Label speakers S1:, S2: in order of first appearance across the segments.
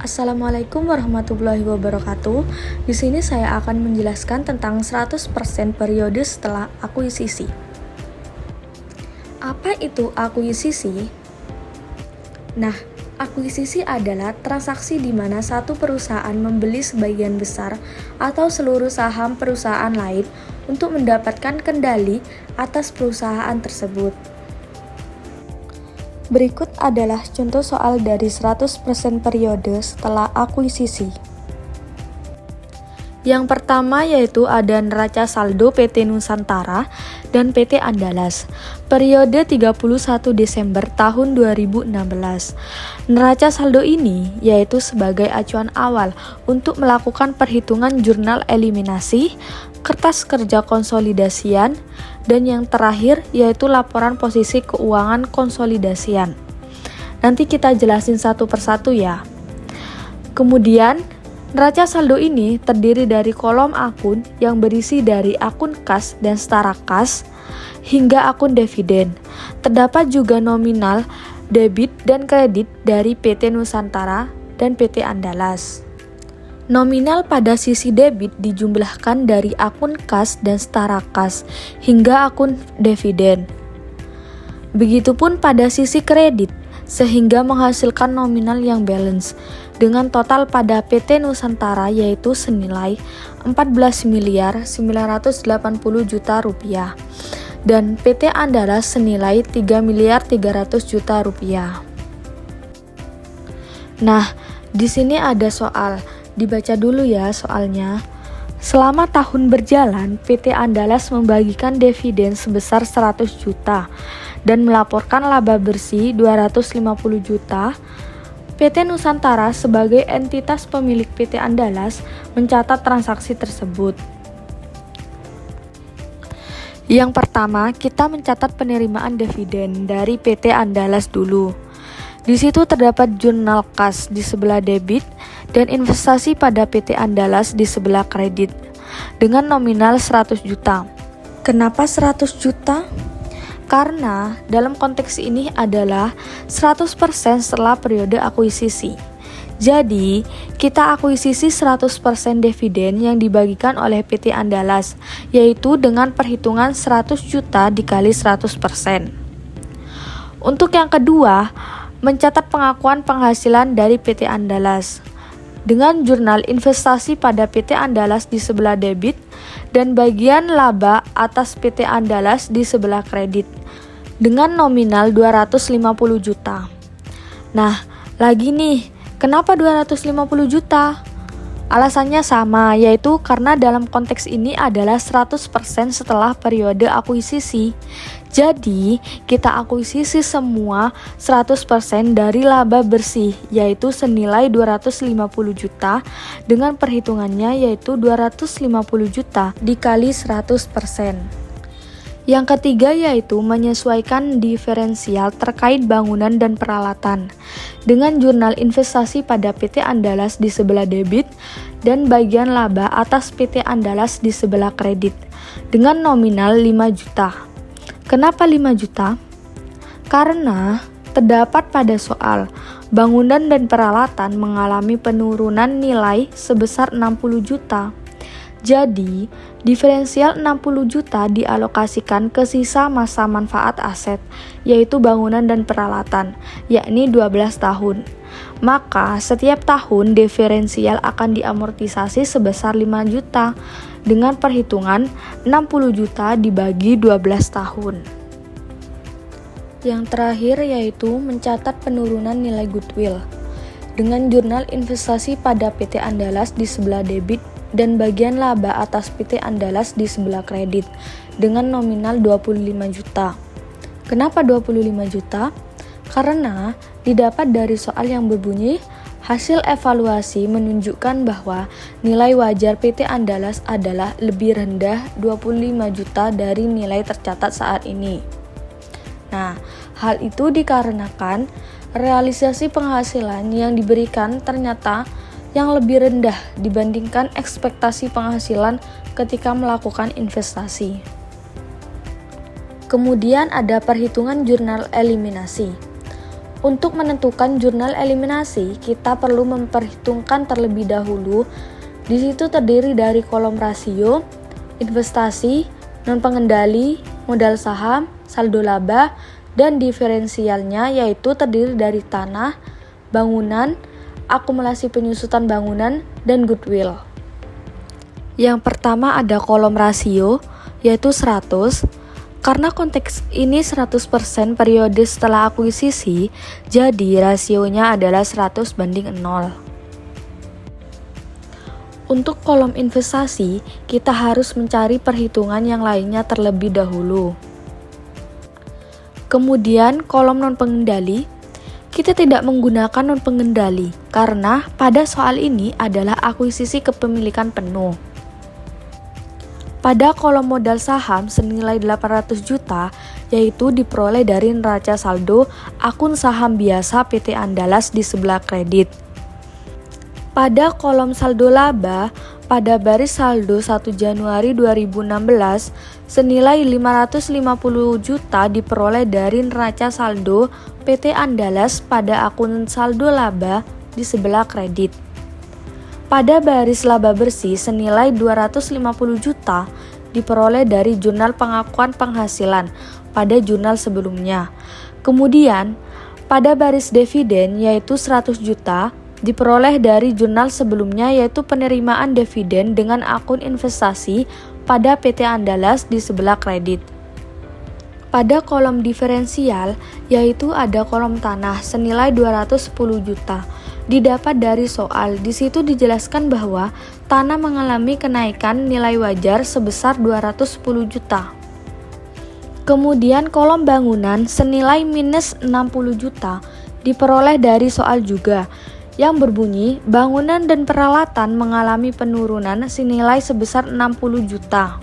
S1: Assalamualaikum warahmatullahi wabarakatuh. Di sini saya akan menjelaskan tentang 100% periode setelah akuisisi. Apa itu akuisisi? Nah, akuisisi adalah transaksi di mana satu perusahaan membeli sebagian besar atau seluruh saham perusahaan lain untuk mendapatkan kendali atas perusahaan tersebut. Berikut adalah contoh soal dari 100% periode setelah akuisisi. Yang pertama yaitu ada neraca saldo PT Nusantara dan PT Andalas, periode 31 Desember tahun 2016. Neraca saldo ini yaitu sebagai acuan awal untuk melakukan perhitungan jurnal eliminasi, kertas kerja konsolidasian, dan yang terakhir yaitu laporan posisi keuangan konsolidasian. Nanti kita jelasin satu persatu ya. Kemudian, neraca saldo ini terdiri dari kolom akun yang berisi dari akun kas dan setara kas hingga akun dividen. Terdapat juga nominal, debit, dan kredit dari PT Nusantara dan PT Andalas. Nominal pada sisi debit dijumlahkan dari akun kas dan setara kas hingga akun dividen. Begitupun pada sisi kredit, sehingga menghasilkan nominal yang balance dengan total pada PT Nusantara yaitu senilai 14.980 juta rupiah dan PT Andalas senilai 3.300 juta rupiah. Nah, di sini ada soal. Dibaca dulu ya soalnya. Selama tahun berjalan, PT Andalas membagikan dividen sebesar 100 juta dan melaporkan laba bersih 250 juta. PT Nusantara sebagai entitas pemilik PT Andalas mencatat transaksi tersebut. Yang pertama, kita mencatat penerimaan dividen dari PT Andalas dulu. Di situ terdapat jurnal kas di sebelah debit dan investasi pada PT Andalas di sebelah kredit dengan nominal 100 juta. Kenapa 100 juta? Karena dalam konteks ini adalah 100% setelah periode akuisisi. Jadi, kita akuisisi 100% dividen yang dibagikan oleh PT Andalas, yaitu dengan perhitungan 100 juta dikali 100%. Untuk yang kedua, mencatat pengakuan penghasilan dari PT Andalas dengan jurnal investasi pada PT Andalas di sebelah debit dan bagian laba atas PT Andalas di sebelah kredit dengan nominal 250 juta. Nah, lagi nih, kenapa 250 juta? Alasannya sama, yaitu karena dalam konteks ini adalah 100% setelah periode akuisisi. Jadi, kita akuisisi semua 100% dari laba bersih, yaitu senilai 250 juta, dengan perhitungannya yaitu 250 juta dikali 100%. Yang ketiga yaitu menyesuaikan diferensial terkait bangunan dan peralatan dengan jurnal investasi pada PT Andalas di sebelah debit dan bagian laba atas PT Andalas di sebelah kredit dengan nominal 5 juta. Kenapa 5 juta? Karena terdapat pada soal bangunan dan peralatan mengalami penurunan nilai sebesar 60 juta. Jadi, diferensial 60 juta dialokasikan ke sisa masa manfaat aset, yaitu bangunan dan peralatan, yakni 12 tahun. Maka, setiap tahun diferensial akan diamortisasi sebesar 5 juta dengan perhitungan 60 juta dibagi 12 tahun. Yang terakhir yaitu mencatat penurunan nilai goodwill dengan jurnal investasi pada PT Andalas di sebelah debit dan bagian laba atas PT Andalas di sebelah kredit dengan nominal 25 juta. Kenapa 25 juta? Karena didapat dari soal yang berbunyi hasil evaluasi menunjukkan bahwa nilai wajar PT Andalas adalah lebih rendah 25 juta dari nilai tercatat saat ini. Nah, hal itu dikarenakan realisasi penghasilan yang diberikan ternyata yang lebih rendah dibandingkan ekspektasi penghasilan ketika melakukan investasi. Kemudian ada perhitungan jurnal eliminasi. Untuk menentukan jurnal eliminasi, kita perlu memperhitungkan terlebih dahulu. Di situ terdiri dari kolom rasio, investasi, non-pengendali, modal saham, saldo laba, dan diferensialnya yaitu terdiri dari tanah, bangunan, akumulasi penyusutan bangunan, dan goodwill. Yang pertama ada kolom rasio, yaitu 100. Karena konteks ini 100% periode setelah akuisisi, jadi rasionya adalah 100:0. Untuk kolom investasi, kita harus mencari perhitungan yang lainnya terlebih dahulu. Kemudian kolom non-pengendali, kita tidak menggunakan non-pengendali karena pada soal ini adalah akuisisi kepemilikan penuh. Pada kolom modal saham senilai 800 juta, yaitu diperoleh dari neraca saldo akun saham biasa PT Andalas di sebelah kredit. Pada kolom saldo laba, pada baris saldo 1 Januari 2016, senilai 550 juta diperoleh dari neraca saldo PT Andalas pada akun saldo laba di sebelah kredit. Pada baris laba bersih senilai 250 juta diperoleh dari jurnal pengakuan penghasilan pada jurnal sebelumnya. Kemudian, pada baris dividen yaitu 100 juta diperoleh dari jurnal sebelumnya yaitu penerimaan dividen dengan akun investasi pada PT Andalas di sebelah kredit. Pada kolom diferensial yaitu ada kolom tanah senilai 210 juta. Didapat dari soal, di situ dijelaskan bahwa tanah mengalami kenaikan nilai wajar sebesar 210 juta. Kemudian kolom bangunan senilai minus 60 juta diperoleh dari soal juga, yang berbunyi bangunan dan peralatan mengalami penurunan senilai sebesar 60 juta.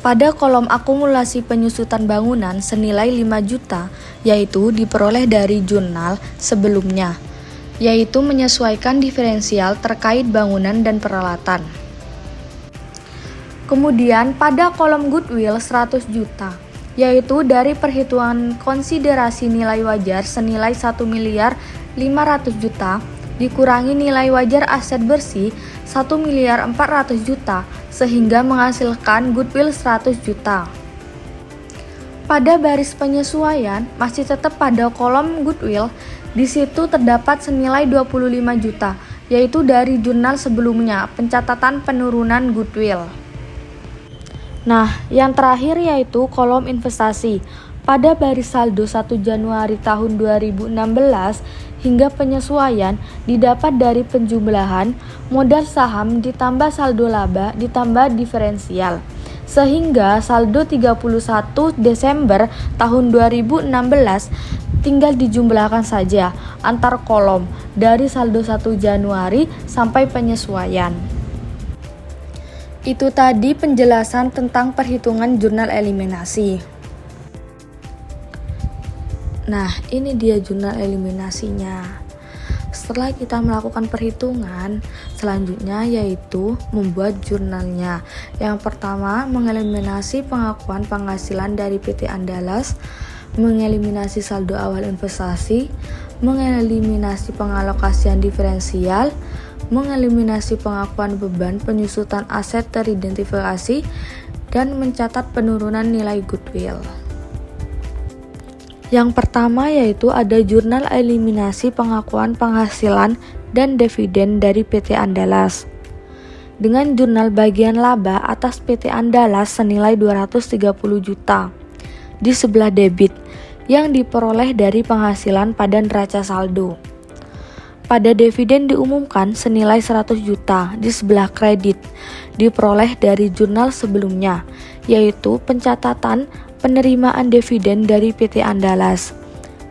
S1: Pada kolom akumulasi penyusutan bangunan senilai 5 juta, yaitu diperoleh dari jurnal sebelumnya, yaitu menyesuaikan diferensial terkait bangunan dan peralatan. Kemudian pada kolom goodwill 100 juta, yaitu dari perhitungan konsiderasi nilai wajar senilai 1.500.000 juta dikurangi nilai wajar aset bersih 1.400.000 juta sehingga menghasilkan goodwill 100 juta. Pada baris penyesuaian masih tetap pada kolom goodwill. Di situ terdapat senilai 25 juta, yaitu dari jurnal sebelumnya, pencatatan penurunan goodwill. Nah, yang terakhir yaitu kolom investasi. Pada baris saldo 1 Januari tahun 2016 hingga penyesuaian didapat dari penjumlahan modal saham ditambah saldo laba ditambah diferensial. Sehingga saldo 31 Desember tahun 2016 tinggal dijumlahkan saja antar kolom dari saldo 1 Januari sampai penyesuaian. Itu tadi penjelasan tentang perhitungan jurnal eliminasi. Nah, ini dia jurnal eliminasinya. Setelah kita melakukan perhitungan, selanjutnya yaitu membuat jurnalnya. Yang pertama, mengeliminasi pengakuan penghasilan dari PT Andalas, mengeliminasi saldo awal investasi, mengeliminasi pengalokasian diferensial, mengeliminasi pengakuan beban penyusutan aset teridentifikasi, dan mencatat penurunan nilai goodwill. Yang pertama yaitu ada jurnal eliminasi pengakuan penghasilan dan dividen dari PT Andalas. Dengan jurnal bagian laba atas PT Andalas senilai 230 juta. Di sebelah debit yang diperoleh dari penghasilan pada neraca saldo. Pada dividen diumumkan senilai 100 juta di sebelah kredit diperoleh dari jurnal sebelumnya, yaitu pencatatan penerimaan dividen dari PT Andalas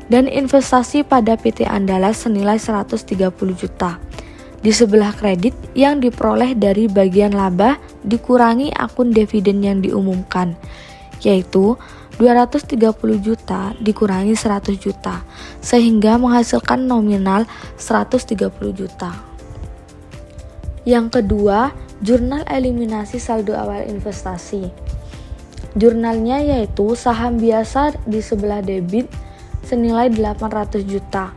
S1: dan investasi pada PT Andalas senilai 130 juta. Di sebelah kredit yang diperoleh dari bagian laba dikurangi akun dividen yang diumumkan, yaitu 230 juta dikurangi 100 juta, sehingga menghasilkan nominal 130 juta. Yang kedua, jurnal eliminasi saldo awal investasi. Jurnalnya yaitu saham biasa di sebelah debit senilai 800 juta.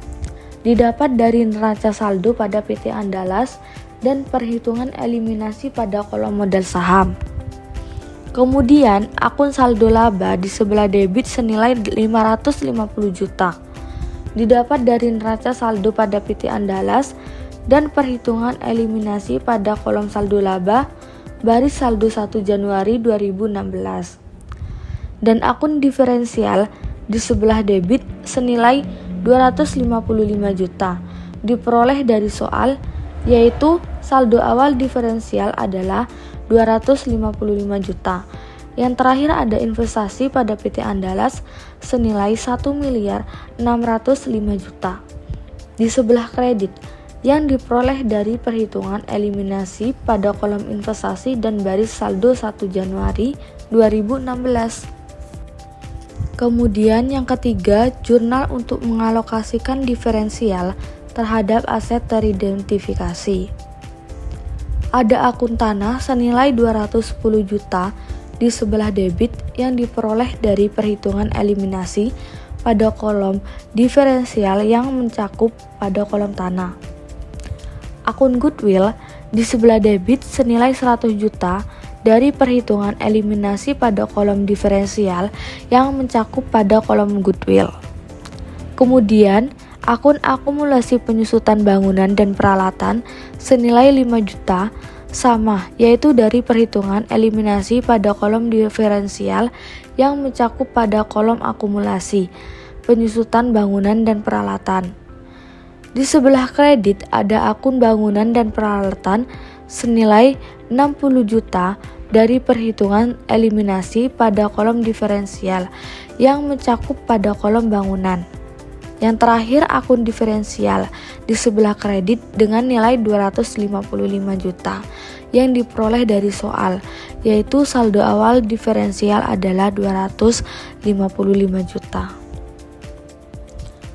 S1: Didapat dari neraca saldo pada PT Andalas dan perhitungan eliminasi pada kolom modal saham. Kemudian, akun saldo laba di sebelah debit senilai 550 juta. Didapat dari neraca saldo pada PT Andalas dan perhitungan eliminasi pada kolom saldo laba baris saldo 1 Januari 2016. Dan akun diferensial di sebelah debit senilai 255 juta diperoleh dari soal, yaitu saldo awal diferensial adalah 255 juta. Yang terakhir ada investasi pada PT Andalas senilai 1 miliar 605 juta. Di sebelah kredit yang diperoleh dari perhitungan eliminasi pada kolom investasi dan baris saldo 1 Januari 2016. Kemudian yang ketiga, jurnal untuk mengalokasikan diferensial terhadap aset teridentifikasi. Ada akun tanah senilai 210 juta di sebelah debit yang diperoleh dari perhitungan eliminasi pada kolom diferensial yang mencakup pada kolom tanah. Akun goodwill di sebelah debit senilai 100 juta dari perhitungan eliminasi pada kolom diferensial yang mencakup pada kolom goodwill. Kemudian, akun akumulasi penyusutan bangunan dan peralatan senilai 5 juta sama, yaitu dari perhitungan eliminasi pada kolom diferensial yang mencakup pada kolom akumulasi penyusutan bangunan dan peralatan. Di sebelah kredit ada akun bangunan dan peralatan senilai 60 juta dari perhitungan eliminasi pada kolom diferensial yang mencakup pada kolom bangunan. Yang terakhir akun diferensial di sebelah kredit dengan nilai 255 juta yang diperoleh dari soal, yaitu saldo awal diferensial adalah 255 juta.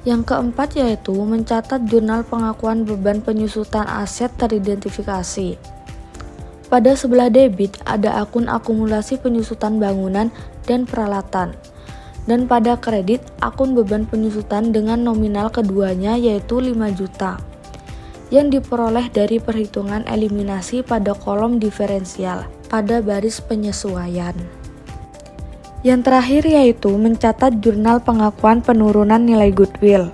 S1: Yang keempat yaitu mencatat jurnal pengakuan beban penyusutan aset teridentifikasi. Pada sebelah debit ada akun akumulasi penyusutan bangunan dan peralatan. Dan pada kredit akun beban penyusutan dengan nominal keduanya yaitu 5 juta. Yang diperoleh dari perhitungan eliminasi pada kolom diferensial pada baris penyesuaian. Yang terakhir yaitu mencatat jurnal pengakuan penurunan nilai goodwill.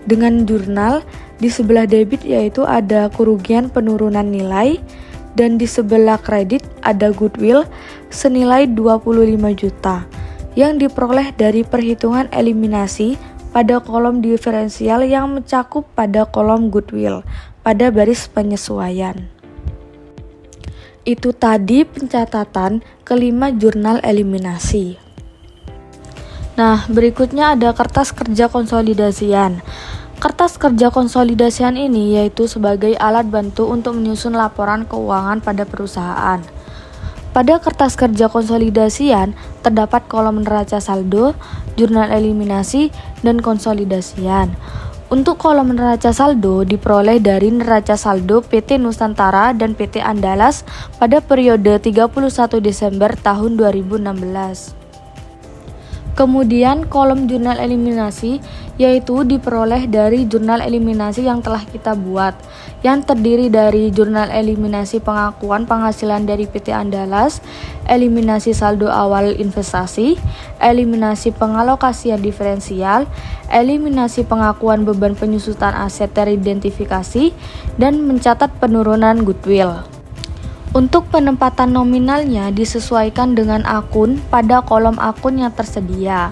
S1: Dengan jurnal di sebelah debit yaitu ada kerugian penurunan nilai dan di sebelah kredit ada goodwill senilai 25 juta yang diperoleh dari perhitungan eliminasi pada kolom diferensial yang mencakup pada kolom goodwill pada baris penyesuaian. Itu tadi pencatatan kelima jurnal eliminasi. Nah, berikutnya ada kertas kerja konsolidasian. Kertas kerja konsolidasian ini yaitu sebagai alat bantu untuk menyusun laporan keuangan pada perusahaan. Pada kertas kerja konsolidasian terdapat kolom neraca saldo, jurnal eliminasi, dan konsolidasian. Untuk kolom neraca saldo diperoleh dari neraca saldo PT Nusantara dan PT Andalas pada periode 31 Desember tahun 2016. Kemudian kolom jurnal eliminasi yaitu diperoleh dari jurnal eliminasi yang telah kita buat, yang terdiri dari jurnal eliminasi pengakuan penghasilan dari PT Andalas, eliminasi saldo awal investasi, eliminasi pengalokasian diferensial, eliminasi pengakuan beban penyusutan aset teridentifikasi, dan mencatat penurunan goodwill. Untuk penempatan nominalnya disesuaikan dengan akun pada kolom akun yang tersedia.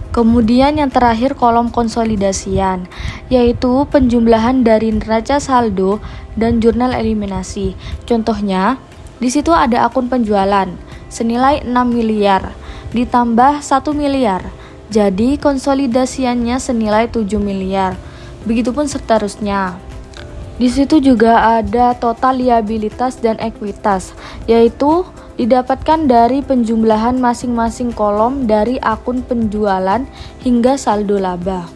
S1: Kemudian yang terakhir kolom konsolidasian, yaitu penjumlahan dari neraca saldo dan jurnal eliminasi. Contohnya, di situ ada akun penjualan senilai 6 miliar ditambah 1 miliar. Jadi konsolidasiannya senilai 7 miliar. Begitupun seterusnya. Di situ juga ada total liabilitas dan ekuitas, yaitu didapatkan dari penjumlahan masing-masing kolom dari akun penjualan hingga saldo laba.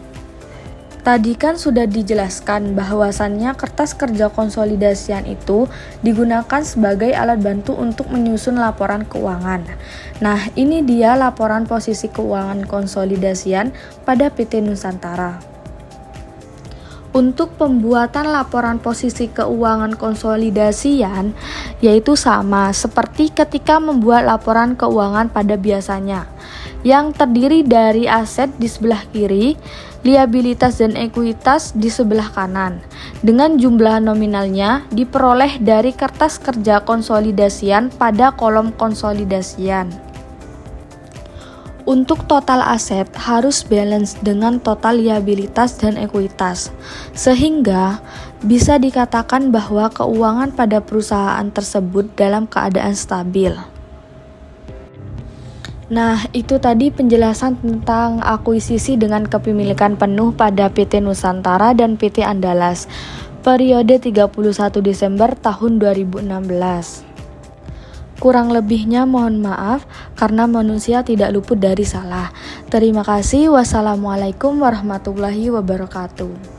S1: Tadi kan sudah dijelaskan bahwasannya kertas kerja konsolidasian itu digunakan sebagai alat bantu untuk menyusun laporan keuangan. Nah, ini dia laporan posisi keuangan konsolidasian pada PT Nusantara. Untuk pembuatan laporan posisi keuangan konsolidasian, yaitu sama seperti ketika membuat laporan keuangan pada biasanya, yang terdiri dari aset di sebelah kiri, liabilitas dan ekuitas di sebelah kanan, dengan jumlah nominalnya diperoleh dari kertas kerja konsolidasian pada kolom konsolidasian. Untuk total aset harus balance dengan total liabilitas dan ekuitas, sehingga bisa dikatakan bahwa keuangan pada perusahaan tersebut dalam keadaan stabil. Nah, itu tadi penjelasan tentang akuisisi dengan kepemilikan penuh pada PT Nusantara dan PT Andalas, periode 31 Desember tahun 2016. Kurang lebihnya mohon maaf karena manusia tidak luput dari salah. Terima kasih. Wassalamualaikum warahmatullahi wabarakatuh.